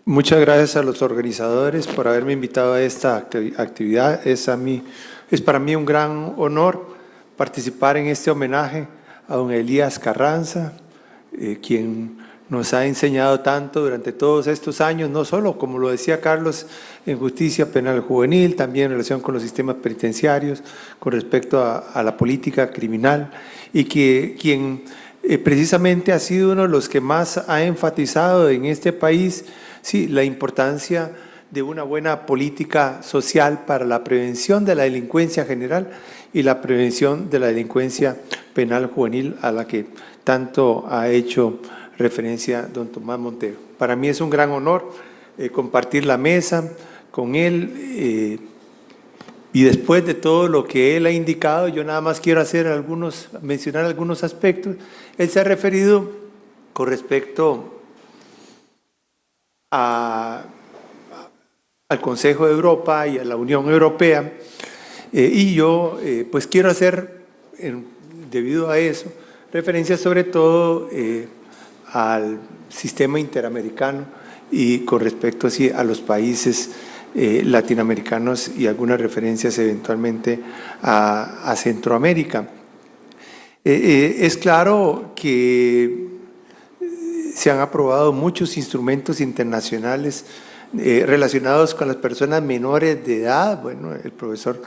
Muchas gracias a los organizadores por haberme invitado a esta actividad. Es para mí un gran honor participar en este homenaje a don Elías Carranza, quien nos ha enseñado tanto durante todos estos años, no solo, como lo decía Carlos, en justicia penal juvenil, también en relación con los sistemas penitenciarios, con respecto a la política criminal, y quien precisamente ha sido uno de los que más ha enfatizado en este país la importancia de una buena política social para la prevención de la delincuencia general y la prevención de la delincuencia penal juvenil, a la que tanto ha hecho referencia don Tomás Montero. Para mí es un gran honor compartir la mesa con él, y después de todo lo que él ha indicado, yo nada más quiero mencionar algunos aspectos. Él se ha referido con respecto al Consejo de Europa y a la Unión Europea, y yo pues quiero hacer, debido a eso, referencia sobre todo al sistema interamericano y con respecto a los países latinoamericanos y algunas referencias eventualmente a Centroamérica. Es claro que se han aprobado muchos instrumentos internacionales relacionados con las personas menores de edad. Bueno, el profesor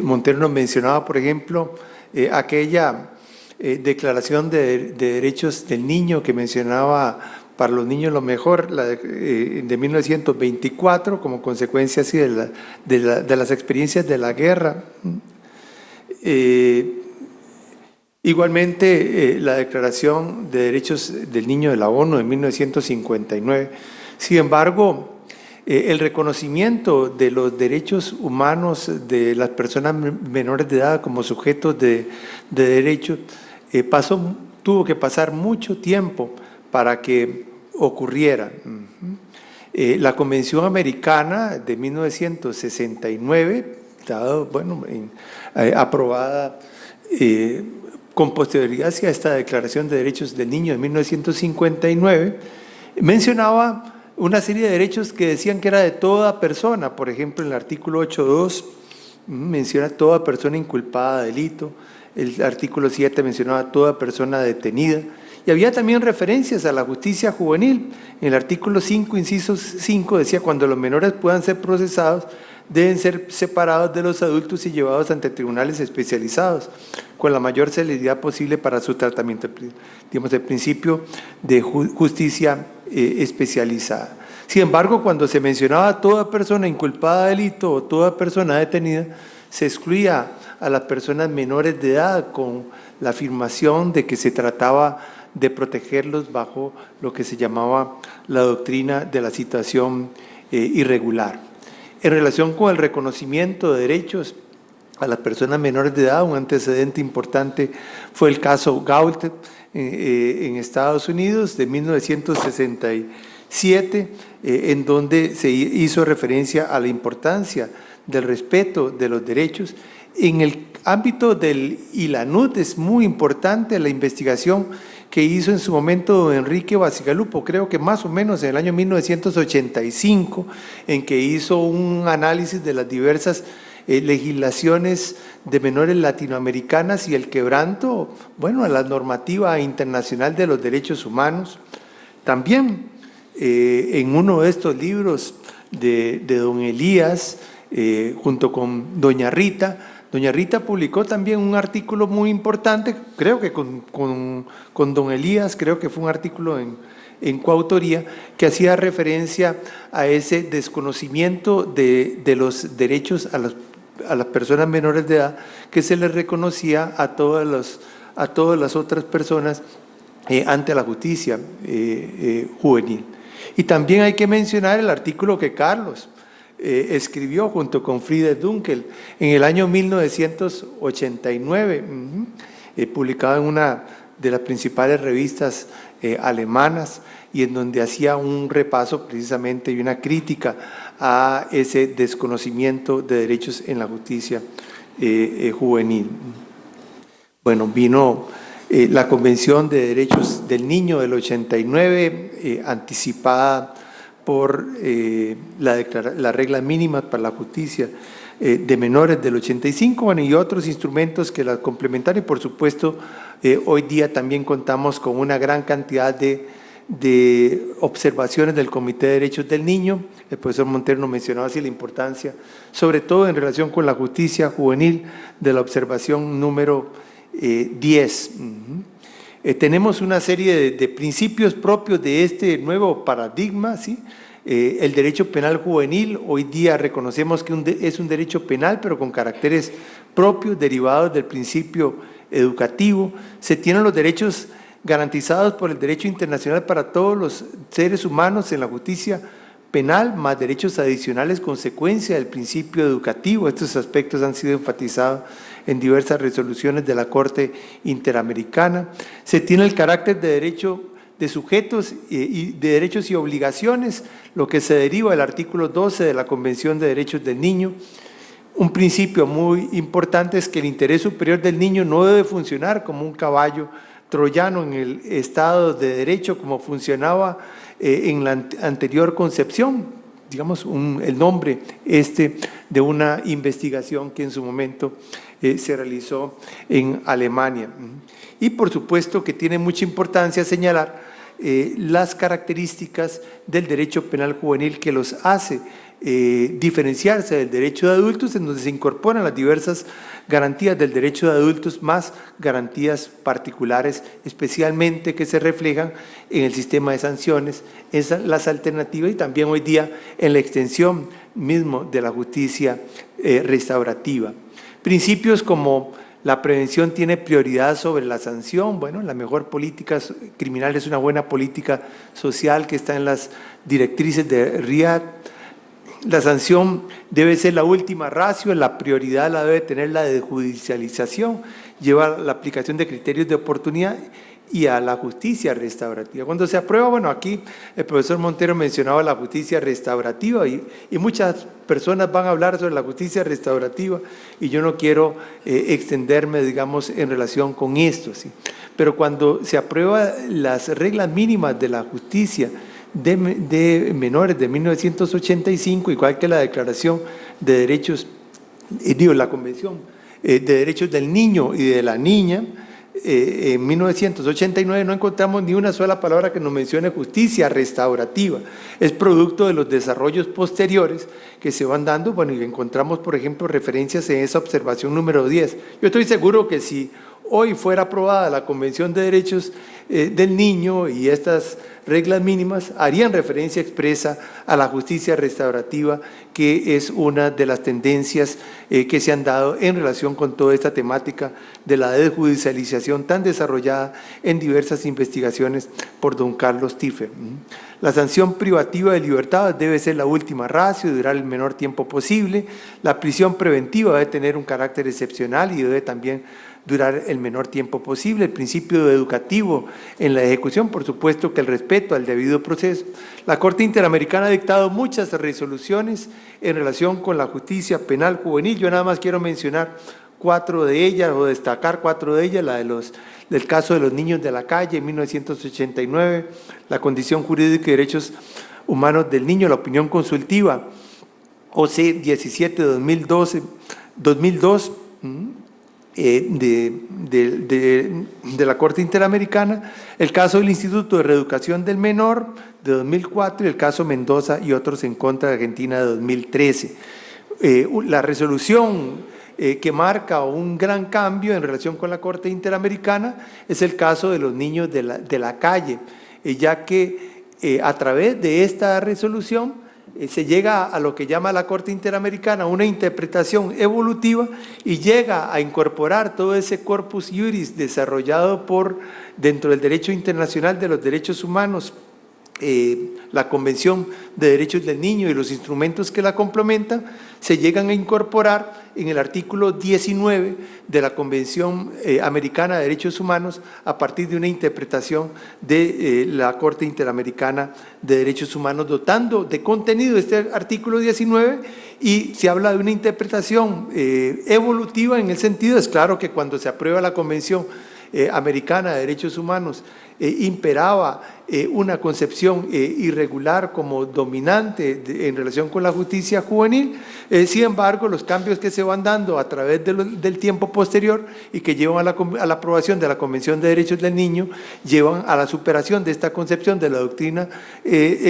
Montero nos mencionaba, por ejemplo, aquella Declaración de Derechos del Niño que mencionaba para los niños lo mejor, de 1924, como consecuencia de las experiencias de la guerra. Igualmente, la Declaración de Derechos del Niño de la ONU de 1959. Sin embargo, el reconocimiento de los derechos humanos de las personas menores de edad como sujetos de derechos tuvo que pasar mucho tiempo para que ocurriera. La Convención Americana de 1969, aprobada con posterioridad hacia esta Declaración de Derechos del Niño de 1959, mencionaba una serie de derechos que decían que era de toda persona. Por ejemplo, en el artículo 8.2 menciona toda persona inculpada de delito. El artículo 7 mencionaba toda persona detenida. Y había también referencias a la justicia juvenil. En el artículo 5, inciso 5, decía: cuando los menores puedan ser procesados, deben ser separados de los adultos y llevados ante tribunales especializados, con la mayor celeridad posible para su tratamiento. Digamos, el principio de justicia especializada. Sin embargo, cuando se mencionaba toda persona inculpada de delito o toda persona detenida, se excluía a las personas menores de edad con la afirmación de que se trataba de protegerlos bajo lo que se llamaba la doctrina de la situación irregular. En relación con el reconocimiento de derechos a las personas menores de edad, un antecedente importante fue el caso Gault en Estados Unidos de 1967, en donde se hizo referencia a la importancia del respeto de los derechos. En el ámbito del ILANUD es muy importante la investigación que hizo en su momento don Enrique Bacigalupo, creo que más o menos en el año 1985, en que hizo un análisis de las diversas legislaciones de menores latinoamericanas y el quebranto, a la normativa internacional de los derechos humanos. También en uno de estos libros de don Elías, junto con doña Rita publicó también un artículo muy importante, creo que con don Elías, creo que fue un artículo en coautoría, que hacía referencia a ese desconocimiento de los derechos a las personas menores de edad que se les reconocía a todas las otras personas ante la justicia juvenil. Y también hay que mencionar el artículo que Carlos escribió junto con Frida Dunkel en el año 1989, publicado en una de las principales revistas alemanas, y en donde hacía un repaso precisamente y una crítica a ese desconocimiento de derechos en la justicia juvenil. Bueno, vino la Convención de Derechos del Niño del 89, anticipada por la regla mínima para la justicia de menores del 85, bueno, y otros instrumentos que la complementan. Y por supuesto, hoy día también contamos con una gran cantidad de observaciones del Comité de Derechos del Niño. El profesor Montero nos mencionaba así la importancia, sobre todo en relación con la justicia juvenil, de la observación número 10. Tenemos una serie de principios propios de este nuevo paradigma, ¿sí? El derecho penal juvenil, hoy día reconocemos que es un derecho penal, pero con caracteres propios, derivados del principio educativo. Se tienen los derechos garantizados por el derecho internacional para todos los seres humanos en la justicia penal, más derechos adicionales consecuencia del principio educativo. Estos aspectos han sido enfatizados en diversas resoluciones de la Corte Interamericana. Se tiene el carácter de derecho de sujetos y de derechos y obligaciones, lo que se deriva del artículo 12 de la Convención de Derechos del Niño. Un principio muy importante es que el interés superior del niño no debe funcionar como un caballo troyano en el Estado de Derecho como funcionaba en la anterior concepción, digamos el nombre de una investigación que en su momento se realizó en Alemania. Y por supuesto que tiene mucha importancia señalar las características del derecho penal juvenil que los hace diferenciarse del derecho de adultos, en donde se incorporan las diversas garantías del derecho de adultos más garantías particulares, especialmente que se reflejan en el sistema de sanciones, en las alternativas y también hoy día en la extensión mismo de la justicia restaurativa. Principios como la prevención tiene prioridad sobre la sanción. Bueno, la mejor política criminal es una buena política social que está en las directrices de Riad. La sanción debe ser la última ratio, la prioridad la debe tener la de judicialización, lleva la aplicación de criterios de oportunidad y a la justicia restaurativa. Cuando se aprueba, bueno, aquí el profesor Montero mencionaba la justicia restaurativa y muchas personas van a hablar sobre la justicia restaurativa y yo no quiero extenderme, digamos, en relación con esto, ¿sí? Pero cuando se aprueba las reglas mínimas de la justicia de menores de 1985, igual que la Declaración de Derechos, la Convención de Derechos del Niño y de la Niña, en 1989 no encontramos ni una sola palabra que nos mencione justicia restaurativa. Es producto de los desarrollos posteriores que se van dando, bueno, y encontramos, por ejemplo, referencias en esa observación número 10. Yo estoy seguro que si hoy fuera aprobada la Convención de Derechos del Niño y estas reglas mínimas, harían referencia expresa a la justicia restaurativa, que es una de las tendencias que se han dado en relación con toda esta temática de la desjudicialización tan desarrollada en diversas investigaciones por don Carlos Tiffer. La sanción privativa de libertad debe ser la última ratio, durar el menor tiempo posible. La prisión preventiva debe tener un carácter excepcional y debe también durar el menor tiempo posible. El principio educativo en la ejecución, por supuesto que el respeto al debido proceso. La Corte Interamericana ha dictado muchas resoluciones en relación con la justicia penal juvenil. Yo nada más quiero mencionar 4 de ellas o destacar 4 de ellas, la del caso de los niños de la calle en 1989, la condición jurídica y derechos humanos del niño, la opinión consultiva OC 17 de 2002, de la Corte Interamericana, el caso del Instituto de Reeducación del Menor de 2004 y el caso Mendoza y otros en contra de Argentina de 2013. La resolución que marca un gran cambio en relación con la Corte Interamericana es el caso de los niños de la calle, ya que a través de esta resolución se llega a lo que llama la Corte Interamericana una interpretación evolutiva y llega a incorporar todo ese corpus iuris desarrollado dentro del derecho internacional de los derechos humanos, la Convención de Derechos del Niño y los instrumentos que la complementan, se llegan a incorporar en el artículo 19 de la Convención Americana de Derechos Humanos a partir de una interpretación de la Corte Interamericana de Derechos Humanos, dotando de contenido este artículo 19, y se habla de una interpretación evolutiva en el sentido, es claro que cuando se aprueba la Convención Americana de Derechos Humanos imperaba una concepción irregular como dominante en relación con la justicia juvenil. Sin embargo, los cambios que se van dando a través del tiempo posterior y que llevan a la aprobación de la Convención de Derechos del Niño, llevan a la superación de esta concepción de la doctrina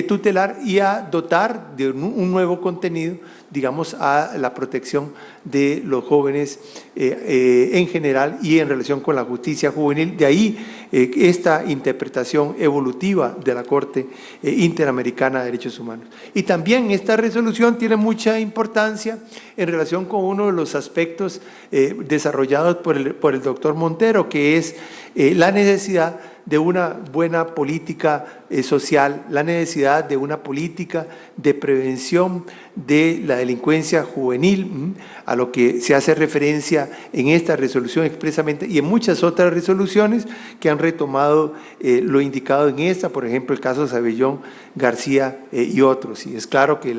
tutelar y a dotar de un nuevo contenido, digamos, a la protección de los jóvenes en general y en relación con la justicia juvenil. De ahí esta interpretación evolutiva de la Corte Interamericana de Derechos Humanos. Y también esta resolución tiene mucha importancia en relación con uno de los aspectos desarrollados por el doctor Montero, que es la necesidad de una buena política social, la necesidad de una política de prevención de la delincuencia juvenil, a lo que se hace referencia en esta resolución expresamente y en muchas otras resoluciones que han retomado lo indicado en esta, por ejemplo, el caso de Sabellón, García y otros. Y es claro que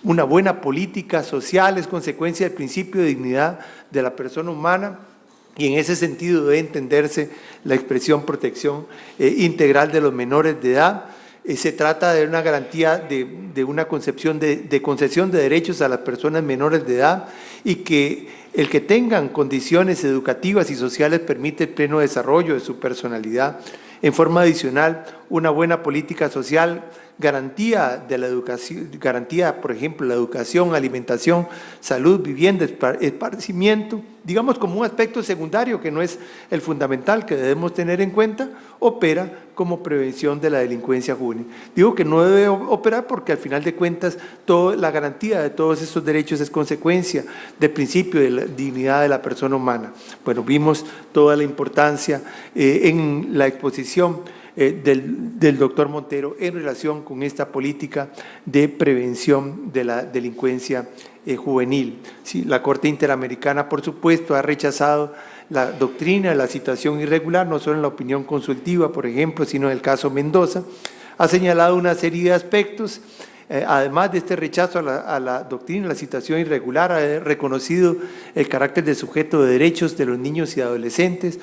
una buena política social es consecuencia del principio de dignidad de la persona humana, y en ese sentido debe entenderse la expresión protección integral de los menores de edad. Se trata de una garantía de una concepción de concesión de derechos a las personas menores de edad, y que el que tengan condiciones educativas y sociales permite el pleno desarrollo de su personalidad. En forma adicional, una buena política social garantía de la educación, garantía, por ejemplo, la educación, alimentación, salud, vivienda, esparcimiento, digamos como un aspecto secundario que no es el fundamental que debemos tener en cuenta, opera como prevención de la delincuencia juvenil. Digo que no debe operar porque al final de cuentas la garantía de todos estos derechos es consecuencia del principio de la dignidad de la persona humana. Bueno, vimos toda la importancia en la exposición del doctor Montero en relación con esta política de prevención de la delincuencia juvenil. Sí, la Corte Interamericana, por supuesto, ha rechazado la doctrina de la citación irregular, no solo en la opinión consultiva, por ejemplo, sino en el caso Mendoza. Ha señalado una serie de aspectos. Además de este rechazo a la doctrina de la citación irregular, ha reconocido el carácter de sujeto de derechos de los niños y adolescentes,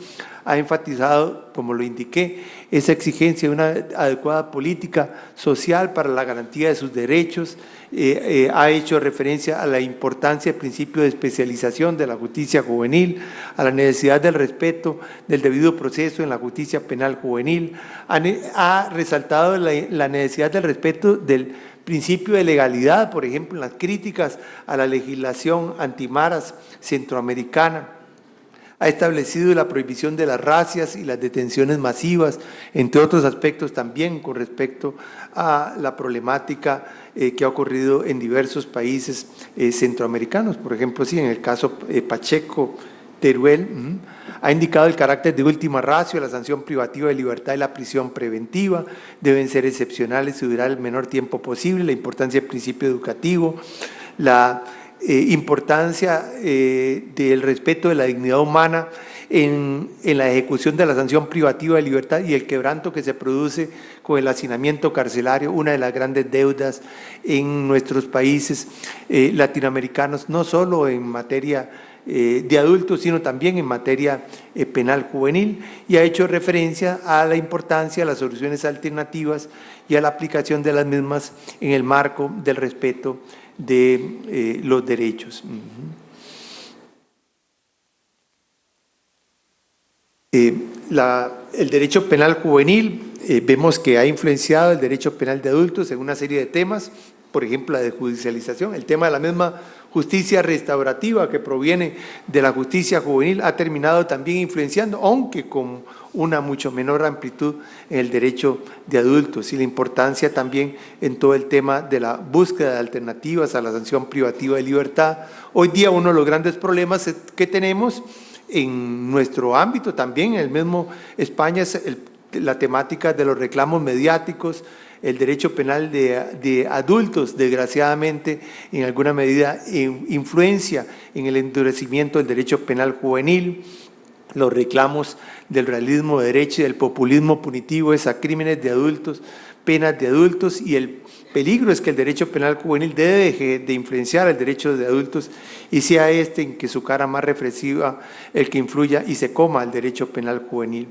ha enfatizado, como lo indiqué, esa exigencia de una adecuada política social para la garantía de sus derechos, ha hecho referencia a la importancia del principio de especialización de la justicia juvenil, a la necesidad del respeto del debido proceso en la justicia penal juvenil, ha resaltado la necesidad del respeto del principio de legalidad, por ejemplo, en las críticas a la legislación antimaras centroamericana. Ha establecido la prohibición de las racias y las detenciones masivas, entre otros aspectos también con respecto a la problemática que ha ocurrido en diversos países centroamericanos. Por ejemplo, sí, en el caso Pacheco, Teruel, ha indicado el carácter de última ratio, la sanción privativa de libertad y la prisión preventiva deben ser excepcionales y durar el menor tiempo posible, la importancia del principio educativo, la importancia del respeto de la dignidad humana en la ejecución de la sanción privativa de libertad y el quebranto que se produce con el hacinamiento carcelario, una de las grandes deudas en nuestros países latinoamericanos, no solo en materia de adultos, sino también en materia penal juvenil, y ha hecho referencia a la importancia de las soluciones alternativas y a la aplicación de las mismas en el marco del respeto de los derechos. El derecho penal juvenil, vemos que ha influenciado el derecho penal de adultos en una serie de temas, por ejemplo, la desjudicialización, el tema de la misma justicia restaurativa que proviene de la justicia juvenil ha terminado también influenciando, aunque con una mucho menor amplitud en el derecho de adultos, y la importancia también en todo el tema de la búsqueda de alternativas a la sanción privativa de libertad. Hoy día uno de los grandes problemas que tenemos en nuestro ámbito también, en el mismo España, es la temática de los reclamos mediáticos, el derecho penal de adultos, desgraciadamente, en alguna medida influencia en el endurecimiento del derecho penal juvenil, los reclamos del realismo de derecha y del populismo punitivo es a crímenes de adultos, penas de adultos, y el peligro es que el derecho penal juvenil deje de influenciar el derecho de adultos y sea en que su cara más represiva el que influya y se coma el derecho penal juvenil.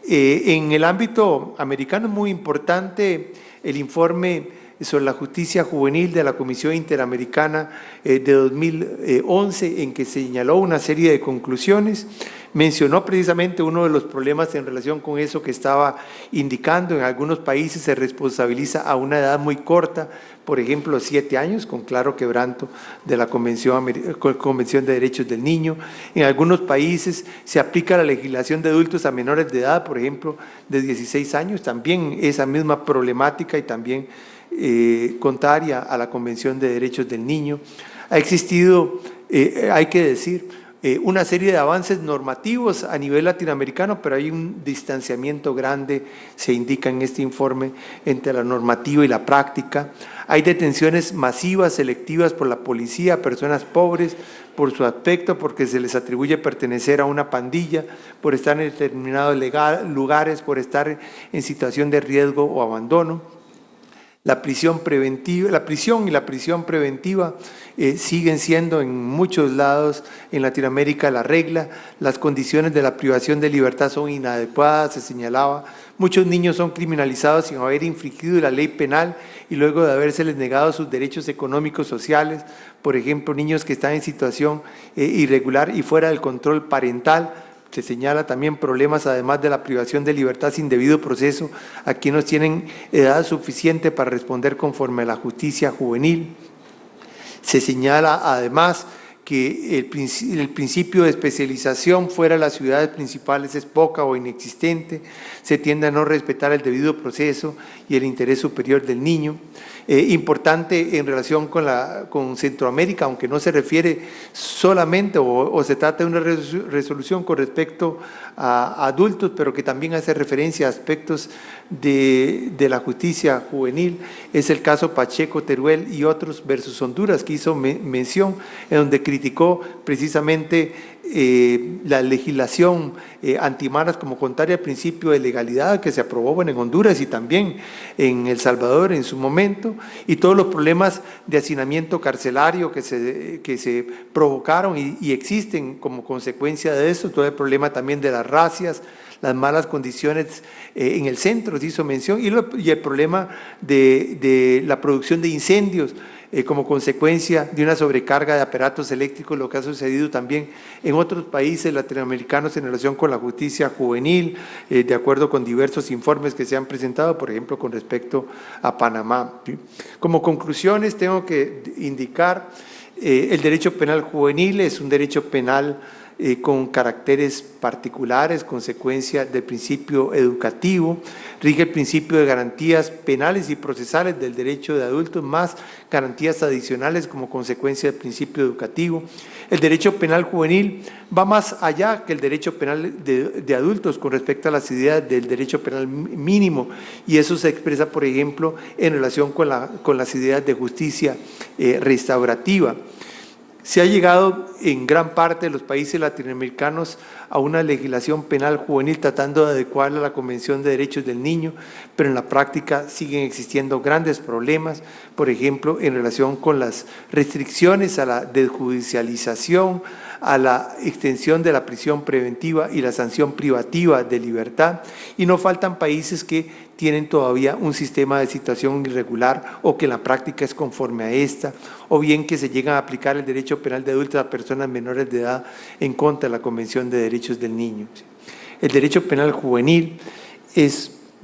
En el ámbito americano es muy importante el informe sobre la justicia juvenil de la Comisión Interamericana de 2011, en que señaló una serie de conclusiones. Mencionó precisamente uno de los problemas en relación con eso que estaba indicando. En algunos países se responsabiliza a una edad muy corta, por ejemplo 7 años, con claro quebranto de la Convención de Derechos del Niño. En algunos países se aplica la legislación de adultos a menores de edad, por ejemplo de 16 años, también esa misma problemática y también contraria a la Convención de Derechos del Niño. Ha existido, hay que decir, una serie de avances normativos a nivel latinoamericano, pero hay un distanciamiento grande, se indica en este informe, entre la normativa y la práctica. Hay detenciones masivas, selectivas por la policía a personas pobres por su aspecto, porque se les atribuye pertenecer a una pandilla, por estar en determinados lugares, por estar en situación de riesgo o abandono. La prisión y la prisión preventiva siguen siendo en muchos lados en Latinoamérica la regla. Las condiciones de la privación de libertad son inadecuadas, se señalaba. Muchos niños son criminalizados sin haber infringido la ley penal y luego de habérseles negado sus derechos económicos, sociales. Por ejemplo, niños que están en situación irregular y fuera del control parental. Se señala también problemas, además de la privación de libertad sin debido proceso, a quienes tienen edad suficiente para responder conforme a la justicia juvenil. Se señala además que el principio de especialización fuera de las ciudades principales es poca o inexistente. Se tiende a no respetar el debido proceso y el interés superior del niño. Importante en relación con Centroamérica, aunque no se refiere solamente o se trata de una resolución con respecto a adultos, pero que también hace referencia a aspectos de la justicia juvenil, es el caso Pacheco, Teruel y otros versus Honduras, que hizo mención, en donde criticó precisamente la legislación antimaras como contraria al principio de legalidad que se aprobó en Honduras y también en El Salvador en su momento, y todos los problemas de hacinamiento carcelario que se provocaron y existen como consecuencia de eso, todo el problema también de las racias, las malas condiciones en el centro, se hizo mención, y el problema de la producción de incendios como consecuencia de una sobrecarga de aparatos eléctricos, lo que ha sucedido también en otros países latinoamericanos en relación con la justicia juvenil, de acuerdo con diversos informes que se han presentado, por ejemplo, con respecto a Panamá. Como conclusiones tengo que indicar, el derecho penal juvenil es un derecho penal con caracteres particulares, consecuencia del principio educativo, rige el principio de garantías penales y procesales del derecho de adultos, más garantías adicionales como consecuencia del principio educativo. El derecho penal juvenil va más allá que el derecho penal de adultos con respecto a las ideas del derecho penal mínimo, y eso se expresa, por ejemplo, en relación con las ideas de justicia restaurativa. Se ha llegado en gran parte de los países latinoamericanos a una legislación penal juvenil tratando de adecuarla a la Convención de Derechos del Niño, pero en la práctica siguen existiendo grandes problemas, por ejemplo, en relación con las restricciones a la desjudicialización, a la extensión de la prisión preventiva y la sanción privativa de libertad, y no faltan países que tienen todavía un sistema de situación irregular o que en la práctica es conforme a esta, o bien que se llegan a aplicar el derecho penal de adultos a personas menores de edad en contra de la Convención de Derechos del Niño. El derecho penal juvenil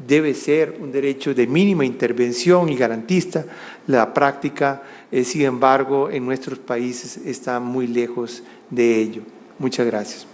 debe ser un derecho de mínima intervención y garantista. La práctica, sin embargo, en nuestros países está muy lejos de ello. Muchas gracias.